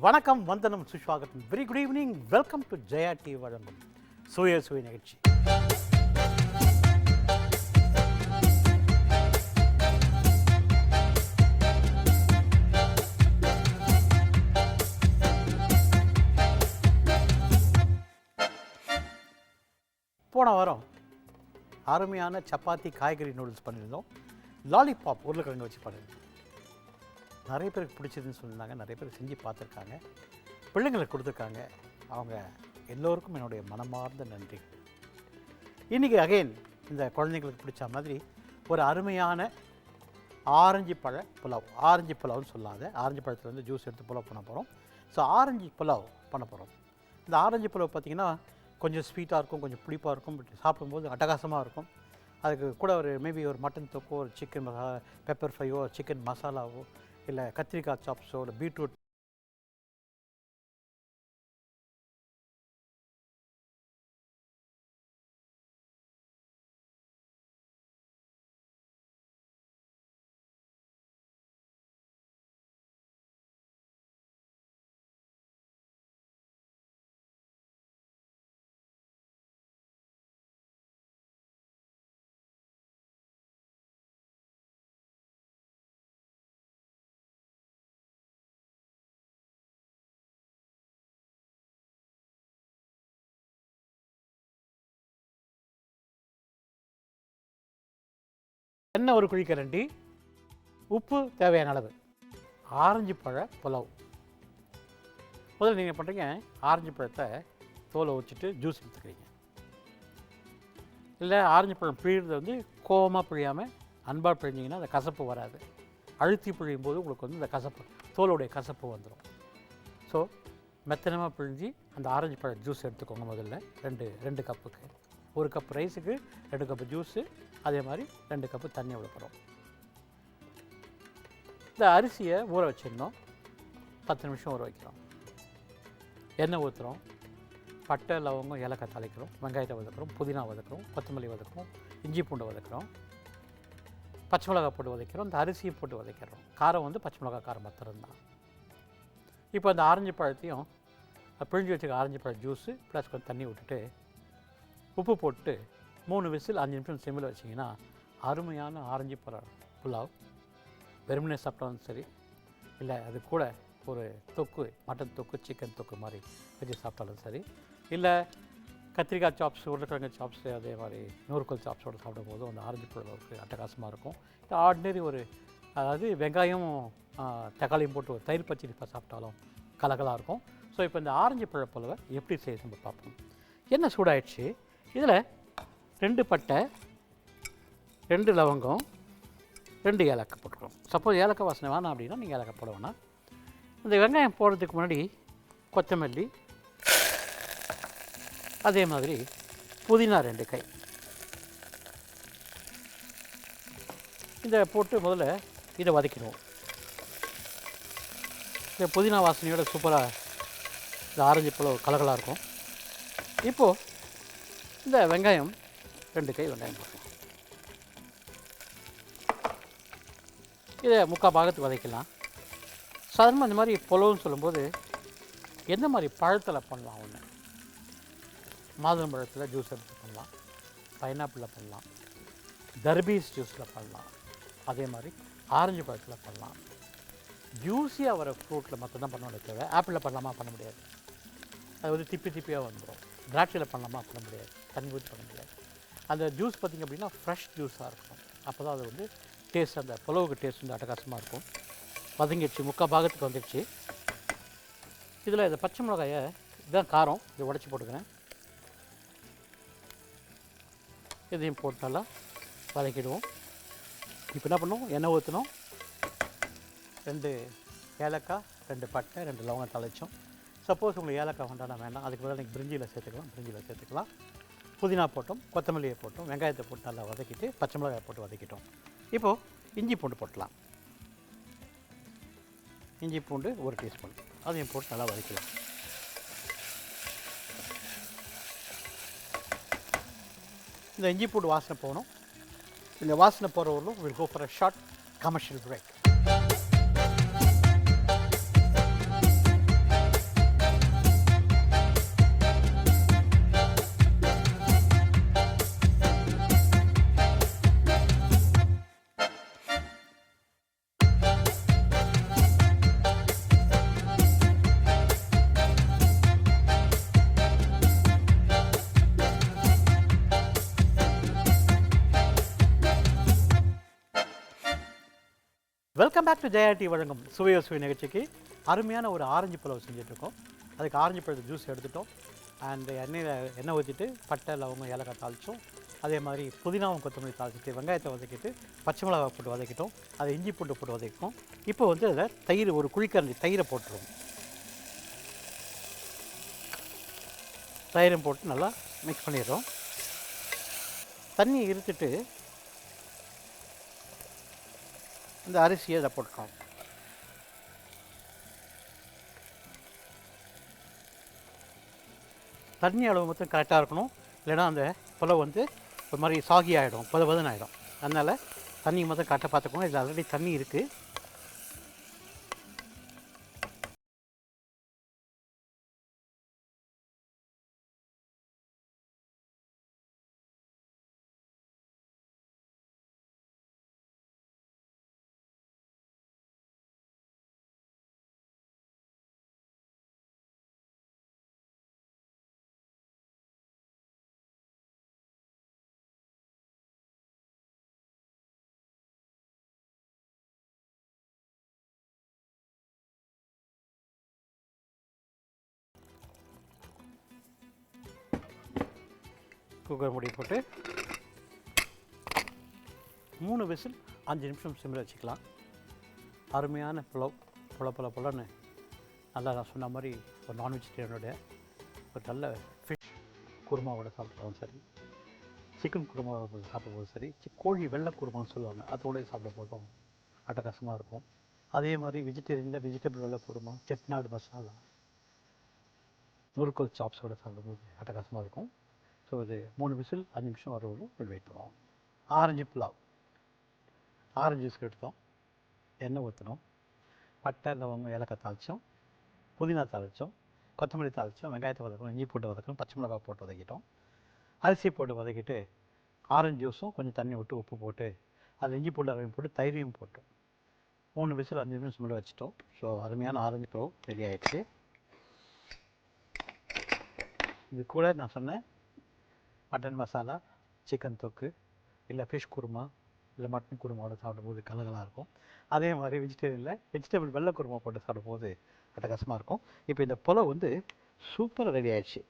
வணக்கம், வந்தனம், சுஷ்வாகத்தம். Very good evening. Welcome to Jaya TV வழங்கும் சுய சுய நிகழ்ச்சி. போன வாரம் அருமையான சப்பாத்தி காய்கறி நூடுல்ஸ் பண்ணியிருந்தோம். லாலிபாப் உருளைக்கிழங்கு வச்சு பண்ணியிருந்தோம். நிறைய பேருக்கு பிடிச்சதுன்னு சொல்லியிருந்தாங்க. நிறைய பேர் செஞ்சு பார்த்துருக்காங்க, பிள்ளைங்களுக்கு கொடுத்துருக்காங்க. அவங்க எல்லோருக்கும் என்னுடைய மனமார்ந்த நன்றி. இன்றைக்கி அகைன் இந்த குழந்தைங்களுக்கு பிடிச்ச மாதிரி ஒரு அருமையான ஆரஞ்சு பழ புலாவ். ஆரஞ்சு புலாவ்னு சொல்லாத, ஆரஞ்சு பழத்துலேருந்து ஜூஸ் எடுத்து புலாவ் பண்ண போகிறோம். ஸோ ஆரஞ்சு புலாவ் பண்ண போகிறோம். இந்த ஆரஞ்சு புலாவ் பார்த்திங்கன்னா கொஞ்சம் ஸ்வீட்டாக இருக்கும், கொஞ்சம் புளிப்பாக இருக்கும். பட் சாப்பிடும்போது அட்டகாசமாக இருக்கும். அதுக்கு கூட ஒரு மேபி ஒரு மட்டன் தொக்கோ, ஒரு சிக்கன் மசாலா, பெப்பர் ஃப்ரையோ, சிக்கன் மசாலாவோ, இல்லை கத்திரிக்காய் சாப்ஸோ, இல்லை பீட்ரூட் எண்ணெய் ஒரு குழிக்கரண்டி, உப்பு தேவையான அளவு, ஆரஞ்சு பழ புலாவ். முதல்ல நீங்கள் பண்ணுறீங்க, ஆரஞ்சு பழத்தை தோலை வச்சுட்டு ஜூஸ் எடுத்துக்கிறீங்க. இல்லை ஆரஞ்சு பழம் பிழிகிறது வந்து கோவமாக பிழியாமல் அன்பாக பிழிஞ்சிங்கன்னா அந்த கசப்பு வராது. அழுத்தி பிழியும் போது உங்களுக்கு வந்து இந்த கசப்பு, தோலுடைய கசப்பு வந்துடும். ஸோ மெத்தனமாக பிழிஞ்சி அந்த ஆரஞ்சு பழ ஜூஸ் எடுத்துக்கோங்க. முதல்ல ரெண்டு கப்புக்கு, ஒரு கப் ரைஸுக்கு 2 கப்பு ஜூஸு, அதே மாதிரி 2 கப்பு தண்ணி விடப்படும். இந்த அரிசியை ஊற வச்சிடணும். 10 நிமிஷம் ஊற வைக்கிறோம். எண்ணெய் ஊற்றுறோம். பட்டை, லவங்கம், ஏலக்காய் தாளிக்கிறோம். வெங்காயத்தை வதக்குறோம், புதினா வதக்குறோம், கொத்தமல்லி வதக்குறோம், இஞ்சி பூண்டு வதக்குறோம், பச்சை மிளகாய் போட்டு வதக்கிறோம். இந்த அரிசியை போட்டு வதக்கிறோம். காரம் வந்து பச்சை மிளகாய் காரம் மாத்திரம்தான். இப்போ அந்த ஆரஞ்சு பழத்தையும் பிழிஞ்சு வச்சுக்க ஆரஞ்சு பழ ஜூஸு ப்ளஸ் கொஞ்சம் தண்ணி விட்டுட்டு உப்பு போட்டு 3 விசில் 5 நிமிஷம் சிம்மில் வச்சிங்கன்னா அருமையான ஆரஞ்சு பழ புலாவ். வெறுமனே சாப்பிட்டாலும் சரி, இல்லை அது கூட ஒரு தொக்கு, மட்டன் தொக்கு, சிக்கன் தொக்கு மாதிரி வச்சு சாப்பிட்டாலும் சரி, இல்லை கத்திரிக்காய் சாப்ஸ், உருளைக்கிழங்கு சாப்ஸு, அதே மாதிரி நூறுக்கோல் சாப்ஸோடு சாப்பிடும்போது அந்த ஆரஞ்சு புலாவுக்கு அட்டகாசமாக இருக்கும். இது ஆர்டினரி ஒரு, அதாவது வெங்காயம் தக்காளியும் போட்டு ஒரு தயிர் பச்சடி சாப்பிட்டாலும் கலகலாக இருக்கும். ஸோ இப்போ இந்த ஆரஞ்சு பழ புலாவை எப்படி செய்ய நம்ம பார்ப்போம். எண்ணெய் சூடாயிடுச்சு. இதில் 2 பட்டை, 2 லவங்கம், 2 ஏலக்காய் போட்டுருக்கோம். சப்போஸ் ஏலக்காய் வாசனை வேணாம் அப்படின்னா நீங்கள் ஏலக்காய் போட வேணாம். இந்த வெங்காயம் போடுறதுக்கு முன்னாடி கொத்தமல்லி, அதே மாதிரி புதினா 2 கை இதை போட்டு முதல்ல இதை வதக்கிடுவோம். இந்த புதினா வாசனையோட சூப்பராக இந்த ஆரஞ்சு பழம் கலகலாக இருக்கும். இப்போது இந்த வெங்காயம் 2 கை வெங்காயம் போடுறோம். இதை 3/4 பாகத்துக்கு வதக்கலாம். சாதாரணமாக இந்த மாதிரி புலவுன்னு சொல்லும்போது எந்த மாதிரி பழத்தில் பண்ணலாம்? ஒன்று மாதுளம் பழத்தில் ஜூஸ் எடுத்து பண்ணலாம், பைனாப்பிளில் பண்ணலாம், தர்பீஸ் ஜூஸில் பண்ணலாம், அதே மாதிரி ஆரஞ்சு பழத்தில் பண்ணலாம். ஜூஸியாக வர ஃப்ரூட்டில் மட்டும்தான் பண்ண வேண்டிய தேவை. ஆப்பிளில் பண்ணலாமா? பண்ண முடியாது. அது வந்து திப்பியாக வந்துடும். திராட்சையில் பண்ணலாமா? பண்ண முடியாது. தண்ணி ஊற்றி பண்ண முடியாது. அந்த ஜூஸ் பார்த்திங்க அப்படின்னா ஃப்ரெஷ் ஜூஸாக இருக்கணும். அப்போ தான் அது வந்து டேஸ்ட், அந்த புலவுக்கு டேஸ்ட் வந்து அட்டகாசமாக இருக்கும். வதங்கிடுச்சு, 3/4 பாகத்துக்கு வந்துடுச்சு. இதில் இந்த பச்சை மிளகாயை, இதுதான் காரம், இதை உடச்சி போட்டுக்கிறேன். இதையும் போட்டு நல்லா வதக்கிடுவோம். இப்போ என்ன பண்ணுவோம், எண்ணெய் ஊற்றணும். 2 ஏலக்காய், 2 பட்டை, 2 லவங்கம் தாளிச்சோம். சப்போஸ் உங்களுக்கு ஏலக்காய் வேண்டாம் வேண்டாம், அதுக்கு பதிலாக நீங்கள் பிரிஞ்சியில் சேர்த்துக்கலாம். புதினா போட்டோம், கொத்தமல்லியை போட்டோம், வெங்காயத்தை போட்டு நல்லா வதக்கிட்டு பச்சை மிளகாயை போட்டு வதக்கிட்டோம். இப்போது இஞ்சி பூண்டு போட்டலாம். இஞ்சி பூண்டு 1 டீஸ்பூன், அதையும் போட்டு நல்லா வதக்கலாம். இந்த இஞ்சி பூண்டு வாசனை போகணும். இந்த வாசனை போகிற வரலும் will go for a short commercial break. Welcome back to Jaya TV வழங்கும் சுவையோ சுவை நிகழ்ச்சிக்கு அருமையான ஒரு ஆரஞ்சு பழம் செஞ்சிட்ருக்கோம். அதுக்கு ஆரஞ்சு பழத்து ஜூஸ் எடுத்துட்டோம். அண்ட் எண்ணெய் ஊற்றிட்டு பட்டை லவங்கம் ஏலக்காய் தாளித்தோம். அதே மாதிரி புதினாவும் கொத்தமல்லி தாளிச்சிட்டு வெங்காயத்தை வதக்கிட்டு பச்சை மிளகாய் போட்டு வதக்கிட்டோம். அதை இஞ்சி பூண்டு போட்டு வதக்கிட்டோம். இப்போ வந்து அதில் தயிர் ஒரு குழிக்கரண்டி தயிரை போட்டுருவோம். தயிரும் போட்டு நல்லா மிக்ஸ் பண்ணிடுறோம். தண்ணி இருத்துட்டு இந்த அரிசியை இதை போட்டுறோம். தண்ணி அளவு மட்டும் கரெக்டாக இருக்கணும், இல்லைனா அந்த புலவு வந்து ஒரு மாதிரி சாகி ஆகிடும், பதன்னு ஆகிடும். அதனால் தண்ணி மட்டும் கரெக்டாக பார்த்துக்கணும். இதில் ஆல்ரெடி தண்ணி இருக்குது. குக்கர் மூடி போட்டு 3 விசில் 5 நிமிஷம் சிம்மில் வச்சுக்கலாம். அருமையான புலவ் புலன்னு நல்லா நான் சொன்ன மாதிரி ஒரு நான் வெஜிடேரியனுடைய ஒரு நல்ல ஃபிஷ் குருமாவோட சாப்பிட்றோம் சரி, சிக்கன் குருமாவோட சாப்பிடும்போது சரி, கோழி வெள்ளை குருமான்னு சொல்லுவாங்க, அதோடய சாப்பிடும் போதும் அட்டகாசமாக இருக்கும். அதே மாதிரி வெஜிடேரியனில் வெஜிடபிள் வெள்ளை குருமா, செட்நாடு மசாலா, நூறுக்கோல் சாப்ஸோடு சாப்பிடும்போது அட்டகாசமாக இருக்கும். ஸோ இது 3 விசில் 5 நிமிஷம் வரவரும் வெயிட் பண்ணுவோம். ஆரஞ்சு புலாவ், ஆரஞ்சு ஜூஸ் எடுத்தோம், எண்ணெய் ஊற்றணும், பட்டை லவங்கம் ஏலக்காய் தாளித்தோம், புதினா தாளித்தோம், கொத்தமல்லி தாளித்தோம், வெங்காயத்தை வதக்கணும், இஞ்சி போட்டு வதக்கணும், பச்சை மிளகாய் போட்டு வதக்கிட்டோம். அரிசி போட்டு வதக்கிட்டு ஆரஞ்சு ஜூஸும் கொஞ்சம் தண்ணி விட்டு உப்பு போட்டு அதில் இஞ்சி பூண்டு அரையும் போட்டு தயிரையும் போட்டோம். 3 விசில் 5 நிமிஷம் முன்னாடி வச்சுட்டோம். ஸோ அருமையான ஆரஞ்சு புலாவ் ரெடி ஆகிடுச்சு. இது கூட நான் சொன்னேன் மட்டன் மசாலா, சிக்கன் தொக்கு, இல்லை ஃபிஷ் குருமா, இல்லை மட்டன் குருமாவோட சாப்பிடும்போது கலகலாக இருக்கும். அதே மாதிரி வெஜிடேரியனில் வெஜிடபிள் வெள்ளை குருமா போட்டு சாப்பிடும்போது அட்டகாசமாக இருக்கும். இப்போ இந்த புலாவ் வந்து சூப்பராக ரெடி ஆயிடுச்சு.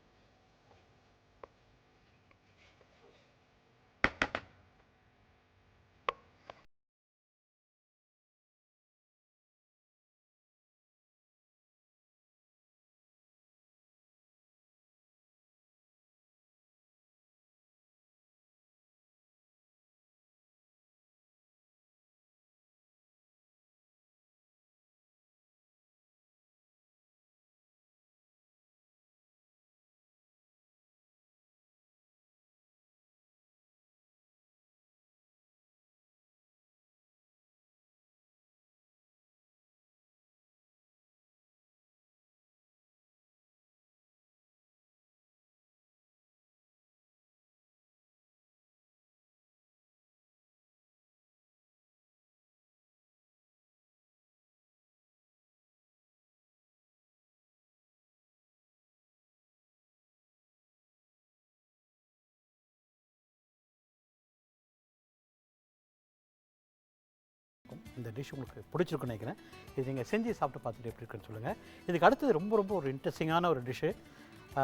இந்த டிஷ் உங்களுக்கு பிடிச்சிருக்குன்னு நினைக்கிறேன். இது நீங்கள் செஞ்சு சாப்பிட்டு பார்த்துட்டு எப்படி இருக்குன்னு சொல்லுங்கள். இதுக்கு அடுத்தது ரொம்ப ஒரு இன்ட்ரெஸ்டிங்கான ஒரு டிஷ்ஷு.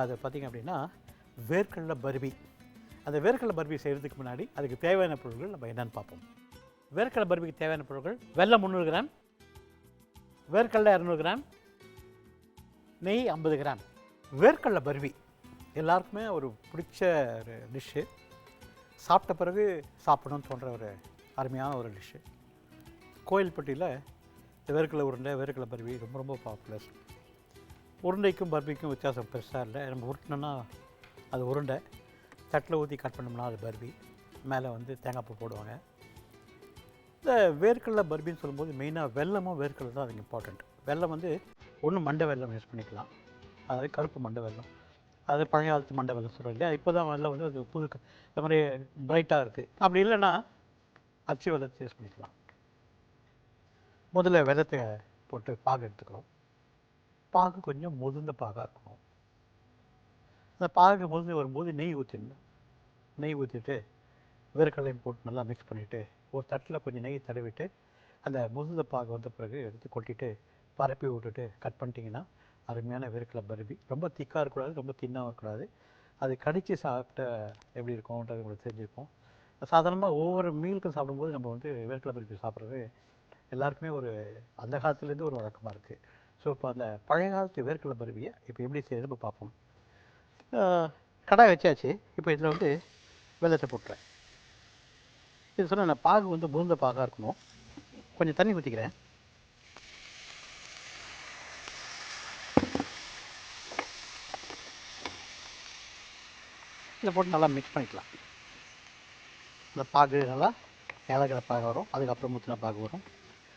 அது பார்த்திங்க அப்படின்னா வேர்க்கடலை பர்பி. அந்த வேர்க்கடலை பர்பி செய்கிறதுக்கு முன்னாடி அதுக்கு தேவையான பொருட்கள் நம்ம என்னென்னு பார்ப்போம். வேர்க்கடலை பர்பிக்கு தேவையான பொருட்கள்: வெல்லம் 300 கிராம், வேர்க்கடலை 200 கிராம், நெய் 50 கிராம். வேர்க்கடலை பர்பி எல்லாருக்குமே ஒரு பிடிச்ச ஒரு டிஷ்ஷு. சாப்பிட்ட பிறகு சாப்பிடணும்னு தோன்ற ஒரு அருமையான ஒரு டிஷ்ஷு. கோயில்பட்டியில் இந்த வேர்க்கடலை உருண்டை, வேர்க்கடலை பர்பி ரொம்ப பாப்புலர். உருண்டைக்கும் பர்பிக்கும் வித்தியாசம் பெருசாக இல்லை. நம்ம உருட்டினோன்னா அது உருண்டை, தட்டில் ஊற்றி கட் பண்ணோம்னா அது பர்பி, மேலே வந்து தேங்காய் பூ போடுவாங்க. இந்த வேர்க்கடலை பர்பின்னு சொல்லும்போது மெயினாக வெல்லமும் வேர்க்கடலை தான் அதுக்கு இம்பார்ட்டண்ட். வெல்லம் வந்து ஒன்று மண்டை வெல்லம் யூஸ் பண்ணிக்கலாம், அதாவது கருப்பு மண்டை வெல்லம். அது பழைய காலத்து மண்டை வெல்லம் சொல்கிறோம் இல்லையா, இப்போ தான் வெல்லம் வந்து அது புது இந்த மாதிரி பிரைட்டாக இருக்குது. அப்படி இல்லைன்னா அச்சு வெல்லத்தை யூஸ் பண்ணிக்கலாம். முதல்ல வெல்லத்தை போட்டு பாகு எடுத்துக்கிறோம். பாகு கொஞ்சம் முதிர்ந்த பாகாக இருக்கணும். அந்த பாகு முதிர்ந்து வரும்போது நெய் ஊற்றிடணும். நெய் ஊற்றிட்டு வேர்க்கடலையும் போட்டு நல்லா மிக்ஸ் பண்ணிவிட்டு ஒரு தட்டில் கொஞ்சம் நெய் தடவிட்டு அந்த முதுந்த பாகு வந்த பிறகு எடுத்து கொட்டிட்டு பரப்பி விட்டுட்டு கட் பண்ணிட்டீங்கன்னா அருமையான வேர்க்கடலை பர்பி. ரொம்ப திக்காக இருக்கக்கூடாது, ரொம்ப தின்னாக இருக்கக்கூடாது. அது கடித்து சாப்பிட்ட எப்படி இருக்கும்ன்றது உங்களுக்கு தெரிஞ்சிருக்கும். சாதாரணமாக ஒவ்வொரு மீலுக்கும் சாப்பிடும்போது நம்ம வந்து வேர்க்கடலை பருப்பி சாப்பிட்றது எல்லாருக்குமே ஒரு அந்த காலத்துலேருந்து ஒரு வழக்கமாக இருக்குது. ஸோ இப்போ அந்த பழைய காலத்து வேர்க்கடலை பருப்பியை இப்போ எப்படி செய்யறது இப்போ பார்ப்போம். கடாய் வச்சாச்சு. இப்போ இதில் வந்து வெள்ளத்தை போட்டுறேன். இது சொன்னால் நான் பாகு வந்து பூந்த பாகாக இருக்கணும். கொஞ்சம் தண்ணி ஊற்றிக்கிறேன். இதை போட்டு நல்லா மிக்ஸ் பண்ணிக்கலாம். இந்த பாகு நல்லா ஏலக்கிற பாகு வரும், அதுக்கப்புறம் முத்தின பாகு வரும்.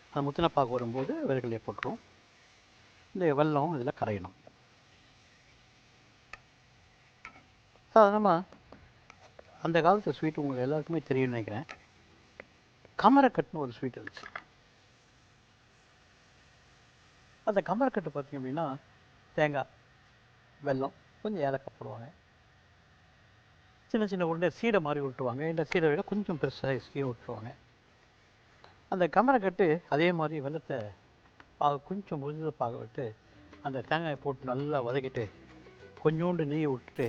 அந்த முத்தின பாகு வரும்போது வேர்க்கடலையை போட்டுரும். இந்த வெல்லம் இதில் கரையணும். சாதாரணமாக அந்த காலத்து ஸ்வீட் உங்களுக்கு எல்லாருக்குமே தெரியும்னு நினைக்கிறேன். கமரக்கட்டுன்னு ஒரு ஸ்வீட் இருந்துச்சு. அந்த கமரக்கட்டு பார்த்திங்க அப்படின்னா தேங்காய், வெல்லம், கொஞ்சம் ஏலக்காய் போடுவாங்க. சின்ன சின்ன உருண்டை சீடை மாதிரி விட்டுருவாங்க. இந்த சீடை விட கொஞ்சம் பெருசாக சீடை விட்டுருவாங்க. அந்த கமரக்கட்டு அதே மாதிரி வெள்ளத்தை கொஞ்சம் முழுத பாக விட்டு அந்த தேங்காயை போட்டு நல்லா வதக்கிட்டு கொஞ்சோண்டு நெய் விட்டுட்டு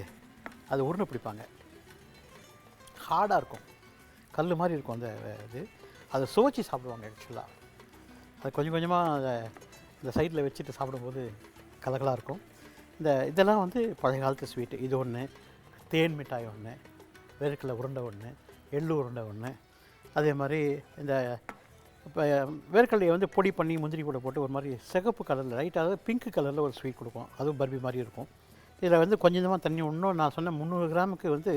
அது உருண்டை பிடிப்பாங்க. ஹார்டாக இருக்கும், கல் மாதிரி இருக்கும் அந்த இது. அதை சுவைச்சி சாப்பிடுவாங்க. ஆக்சுவலாக அது கொஞ்சம் கொஞ்சமாக அதை இந்த சைடில் வச்சுட்டு சாப்பிடும்போது கலகலாக இருக்கும். இதெல்லாம் வந்து பழைய காலத்து ஸ்வீட்டு. இது ஒன்று, தேன் மிட்டாய் ஒன்று, வேர்க்கடலை உருண்டை ஒன்று, எள்ளு உருண்டை ஒன்று. அதே மாதிரி இந்த இப்போ வேர்க்கடலையை வந்து பொடி பண்ணி முந்திரி கூட போட்டு ஒரு மாதிரி சிகப்பு கலரில் லைட்டாக பிங்க் கலரில் ஒரு ஸ்வீட் கொடுக்கும். அதுவும் பர்பி மாதிரி இருக்கும். இதில் வந்து கொஞ்சமாக தண்ணி விடணும். நான் சொன்ன 300 கிராமுக்கு வந்து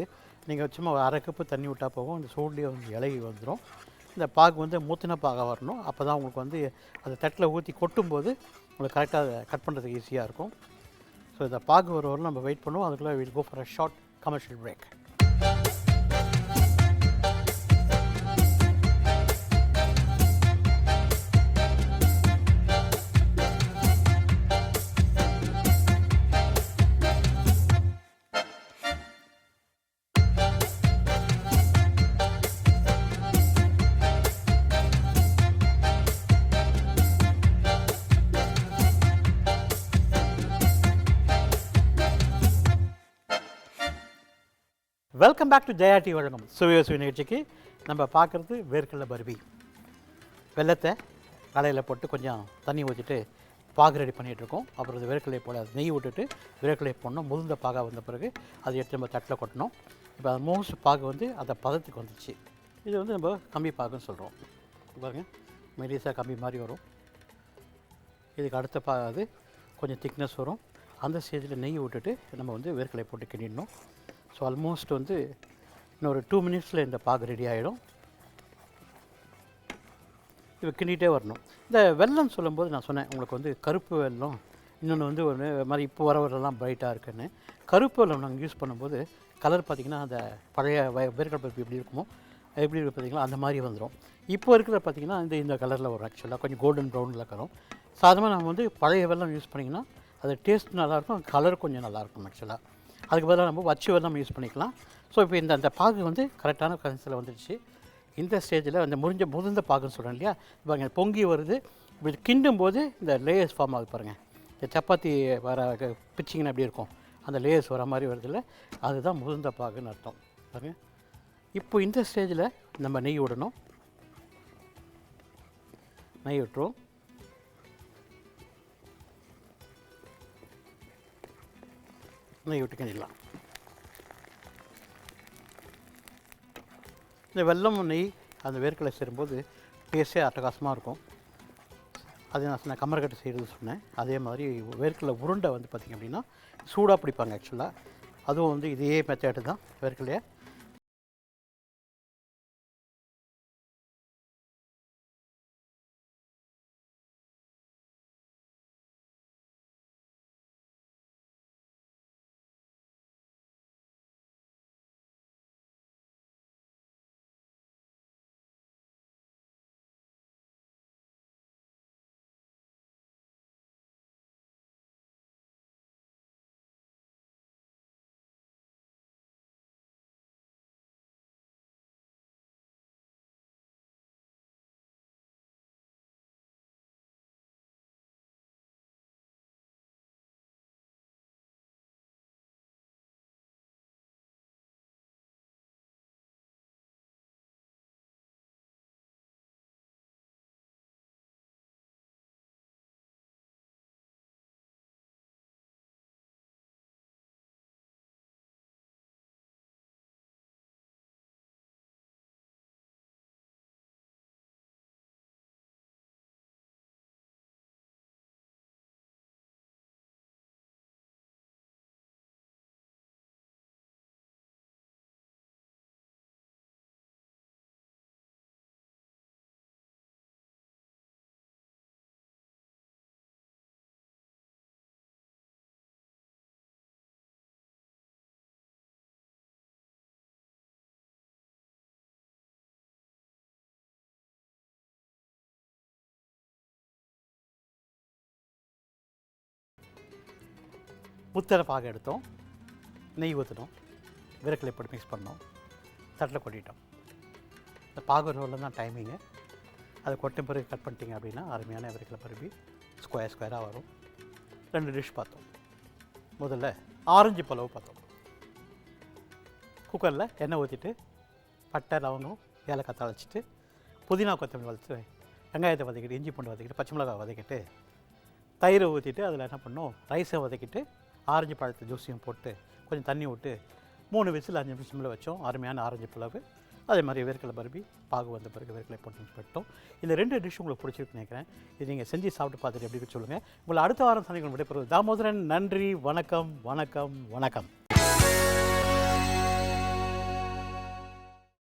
நீங்கள் சும்மா ஒரு அரை கப்பு தண்ணி விட்டால் போகும். இந்த சூட்லேயே வந்து இலகி வந்துடும். இந்த பாகு வந்து மூத்தின பாகாக வரணும். அப்போ தான் உங்களுக்கு வந்து அந்த தட்டில் ஊற்றி கொட்டும்போது உங்களுக்கு கரெக்டாக அதை கட் பண்ணுறதுக்கு ஈஸியாக இருக்கும். ஸோ இந்த பாகு ஒரு வரலும் நம்ம வெயிட் பண்ணுவோம். அதுக்குள்ளே will go for a short commercial break. Welcome back to Jaya T வழங்கும் சுவையோசுவை நிகழ்ச்சிக்கு. நம்ம பார்க்குறது வேர்க்கடலை பர்பி. வெள்ளத்தை கடையில் போட்டு கொஞ்சம் தண்ணி ஊற்றிட்டு பாகு ரெடி பண்ணிகிட்ருக்கோம். அப்புறம் அது வேர்க்கடலையை போல் அது நெய் விட்டுட்டு வேர்க்கடலையை போடணும். முழுந்த பாகாக வந்த பிறகு அதை எடுத்து நம்ம தட்டில் கொட்டணும். இப்போ ஆல்மோஸ்ட் பாகு வந்து அந்த பதத்துக்கு வந்துச்சு. இது வந்து நம்ம கம்பி பாகுன்னு சொல்கிறோம். பாருங்கள், மெலிசாக கம்பி மாதிரி வரும். இதுக்கு அடுத்த அது கொஞ்சம் திக்னஸ் வரும். அந்த ஸ்டேஜில் நெய் விட்டுட்டு நம்ம வந்து வேர்க்கடலை போட்டு கிண்டிடணும். ஸோ ஆல்மோஸ்ட் வந்து இன்னொரு 2 மினிட்ஸில் இந்த பாகு ரெடி ஆகிடும். இப்போ கிண்டிகிட்டே வரணும். இந்த வெல்லம் சொல்லும்போது நான் சொன்னேன் உங்களுக்கு வந்து கருப்பு வெல்லம், இன்னொன்று வந்து ஒரு மாதிரி இப்போ வரலாம் பிரைட்டாக இருக்குன்னு. கருப்பு வெல்லம் நாங்கள் யூஸ் பண்ணும்போது கலர் பார்த்திங்கன்னா அந்த பழைய வேர்க்கடலை பருப்பு எப்படி இருக்குமோ எப்படி இருக்கு பார்த்திங்களா அந்த மாதிரி வந்துடும். இப்போ இருக்கிற பார்த்திங்கன்னா இந்த கலரில் வரும். ஆக்சுவலாக கொஞ்சம் கோல்டன் ப்ரௌனில் இருக்கிறோம். சாதாரணமாக நம்ம வந்து பழைய வெல்லம் யூஸ் பண்ணிங்கன்னா அது டேஸ்ட் நல்லாயிருக்கும், கலர் கொஞ்சம் நல்லாயிருக்கும். ஆக்சுவலாக அதுக்கு பதிலாக நம்ம வச்சு வெல்லம் யூஸ் பண்ணிக்கலாம். ஸோ இப்போ அந்த பாகு வந்து கரெக்டான கன்சிஸ்டன்சியில் வந்துடுச்சு. இந்த ஸ்டேஜில் அந்த முதிர்ந்த பாகுன்னு சொல்கிறேன் இல்லையா, இப்போ பொங்கி வருது. இப்படி கிண்டும் போது இந்த லேயர்ஸ் ஃபார்ம் ஆகுது பாருங்கள். இந்த சப்பாத்தி வர பிச்சிங்கன்னா எப்படி இருக்கும், அந்த லேயர்ஸ் வர மாதிரி வருதில்ல, அதுதான் முதிர்ந்த பாகுன்னு அர்த்தம். பாருங்கள், இப்போ இந்த ஸ்டேஜில் நம்ம நெய் விடணும். நெய் விட்டுரும். நெய் விட்டு கிண்டிடலாம். இந்த வெல்லம் நெய் அந்த வேர்க்கடலை சேரும்போது டேஸ்ட்டே அட்டகாசமாக இருக்கும். அது நான் சொன்ன கமரக்கட்டு செய்கிறது சொன்னேன். அதே மாதிரி வேர்க்கடலை உருண்டை வந்து பார்த்திங்க அப்படின்னா சூடாக பிடிப்பாங்க. ஆக்சுவலாக அதுவும் வந்து இதே மெத்தேடு தான். வேர்க்கடலையை முத்தரை பாகு எடுத்தோம், நெய் ஊற்றினோம், வேர்க்கடலை போட்டு மிக்ஸ் பண்ணோம், தட்டில் கொட்டிட்டோம். இந்த பாகு ரோலில் தான் டைமிங்கு. அதை கொட்டும் பிறகு கட் பண்ணிட்டீங்க அப்படின்னா அருமையான வேர்க்கடலை பருப்பி ஸ்கொயராக வரும். 2 டிஷ் பார்த்தோம். முதல்ல ஆரஞ்சு பழவு பார்த்தோம். குக்கரில் எண்ணெய் ஊற்றிட்டு பட்டை லவங்கம் ஏலக்காய் தாளிச்சிட்டு புதினா கொத்தமல்லி வளர்த்து வெங்காயத்தை வதக்கிட்டு இஞ்சி பூண்டு வதக்கிட்டு பச்சை மிளகாய் வதக்கிட்டு தயிரை ஊற்றிட்டு அதில் என்ன பண்ணோம், ரைஸை வதக்கிட்டு ஆரஞ்சு பழத்தை ஜூஸையும் போட்டு கொஞ்சம் தண்ணி விட்டு 3 விசில் 5 நிமிஷமில் வச்சோம். அருமையான ஆரஞ்சு பழவு. அதே மாதிரி வேர்க்கடலை பருப்பி பாகு வந்த பிறகு வேர்க்கடலை போட்டு பண்ணிட்டோம். இந்த 2 டிஷ் உங்களுக்கு பிடிச்சிருக்குன்னு நினைக்கிறேன். இது நீங்கள் செஞ்சு சாப்பிட்டு பார்த்துட்டு எப்படி சொல்லுங்கள். உங்களை அடுத்த வாரம் சந்திக்கணும் விடைபெறுவது தாமோதரன். நன்றி, வணக்கம், வணக்கம், வணக்கம்.